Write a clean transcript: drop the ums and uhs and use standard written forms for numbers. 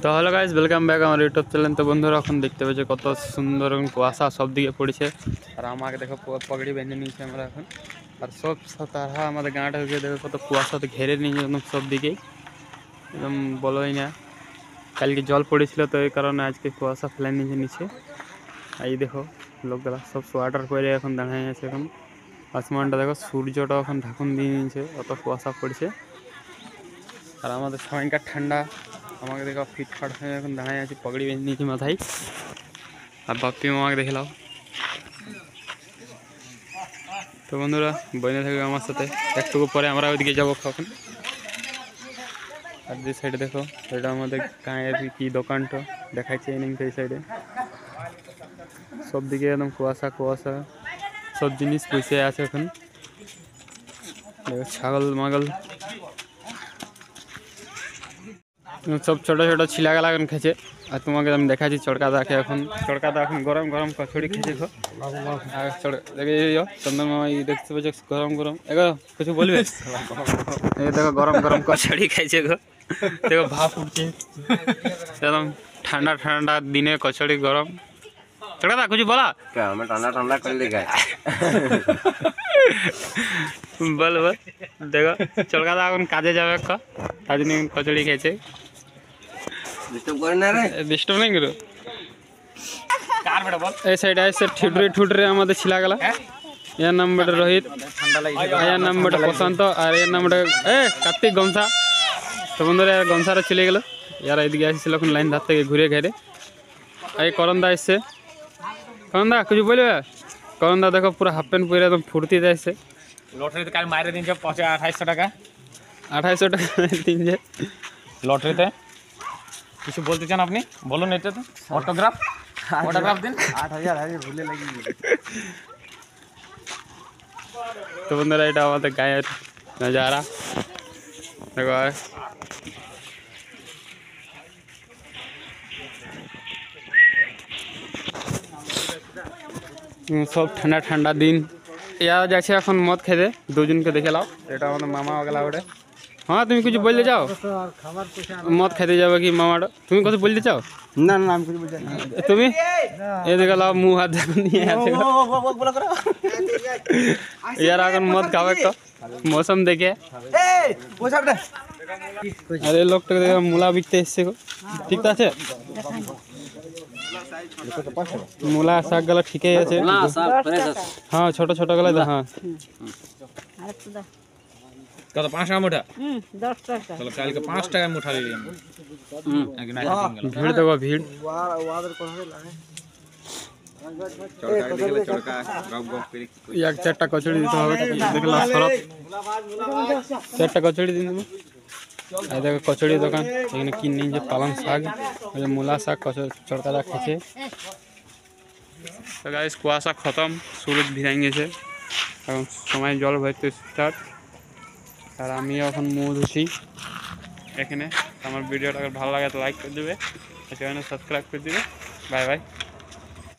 তো hello guys, welcome back আমার YouTube channel. তো বন্ধুরা এখন দেখতে পাচ্ছি কত সুন্দর কুয়াশা সব দিকে পড়েছে। আর আমাকে দেখো পগড়ি বেঁধে নিয়েছে আমরা এখন। আর সব তারা আমাদের গাঁটা হয়ে দেখো কত কুয়াশাতে ঘেরে নিয়েছে একদম সব দিকেই, একদম বলোই না। কালকে জল পড়েছিল তো এই কারণে আজকে কুয়াশা ফেলে নিয়েছে নিচে। এই দেখো লোকগুলা সব সোয়াটার পরে এখন দাঁড়িয়ে আছে। এখন আসমানটা দেখো, সূর্যটা এখন ঢাকুন দিয়ে নিয়েছে, অত কুয়াশা পড়েছে। আর আমাদের সবাইকার ঠান্ডা, আমাকে দেখো ফিটফাট হয়ে এখন দাঁড়ায় আছি, পগড়ি বেঁধে নিয়েছি মাথায়। আর বাপ্পি মামাকে দেখে নাও। তো বন্ধুরা বইনে থাকবে আমার সাথে, একটু পরে আমরা ওইদিকে যাবো কখন। আর যে সাইডে দেখো এটা আমাদের গাঁয়ের কি দোকানটা দেখাচ্ছে এই সাইডে সব দিকে একদম কুয়াশা কুয়াশা, সব জিনিস বসে আছে এখন। ছাগল মাগল সব ছোটো ছোটো ছিলাগালা এখন খেছে। আর তোমাকে আমি দেখাচ্ছি চড়কাদাকে এখন। চড়কাদা এখন গরম গরম কচুরি খেয়েছে গো। আর দেখে চন্দন মামা দেখতে পাচ্ছ গরম গরম এগো কিছু বলবে? দেখো গরম গরম কচুরি খাইছে গো। দেখো ভাপ উঠছে একদম ঠান্ডা ঠান্ডা দিনে কচুরি গরম। চড়কাদা কিছু বলা? ঠান্ডা ঠান্ডা করে খাই বল বল। দেখো চড়কাদা এখন কাজে যাবে, তার জন্য কচুরি খেয়েছে। ডিস্টার্ব নেই করো। এই সাইডে আসছে ঠুটরে ঠুটরে আমাদের ছিলা গেল। এর নাম বেটা রোহিত, এর নাম বেটা প্রশান্ত, আর এর নাম বেটা কার্তিক গমসা। তো বন্ধুরা গমসারা চলে গেল, এরা এদিকে আসছিল এখন লাইন ধার থেকে ঘুরে ঘেরে। এই করন্দা এসছে। করন্দা কিছু বলবে? করন্দা দেখো পুরো হাফ প্যান্ট পরে একদম ফুর্তিতে আসছে। লটারিতে কাল মাইরে দিনছে 2800 টাকা। 2800 টাকা দিনছে লটারিতে। কিছু বলতে চান আপনি? বলুন। এটাতে অটোগ্রাফ দিন। 8000 ভুলে লাগি। তো বন্ধুরা এটা আমাদের গায়ের নজারা দেখো। সব ঠান্ডা ঠান্ডা দিন। এরা যাচ্ছে এখন মদ খেতে, দুজনকে দেখে লাও। এটা আমাদের মামা গেলা ওটা। হ্যাঁ তুমি কিছু বলতে চাও? মদ খেতে যাবে কি মামাটা? তুমি কথা বলতে চাও? না না আমি কিছু বলছি না। তুমি এই দেখে লাও, মুখ হাত নিয়ে আছে। এরা এখন মদ খাবে তো মৌসুম দেখে। আরে লোকটাকে দেখে মূলা বিকতে এসছে গো। ঠিক আছে মূলা শাক গুলো ঠিকই আছে। হ্যাঁ ছোট ছোট গুলো। হ্যাঁ কত? 5 টাকা মুঠা? 10 টাকা। তাহলে কালকে 5 টাকা মুঠা দিলাম। ভিড় দেখো ভিড়। এক 4টা কচুরি দিতে হবে। দেখলাম সরব 4টা কচুরি দিন দেবো। এই দেখো কচুরি দোকান, এখানে কিনে নিয়েছে পালং শাক, মূলা শাক, চড়কাদা খেছে। তো গাইস কুয়াশা খতম, সূরজ ভিড়ে গেছে, এখন সময় জল ভরতে স্টার্ট। আর আমি এখন মুখ ধুছি এখানে। আমার ভিডিওটা ভালো লাগে তো লাইক করে দেবে, চ্যানেল সাবস্ক্রাইব করে দেবে। Bye bye.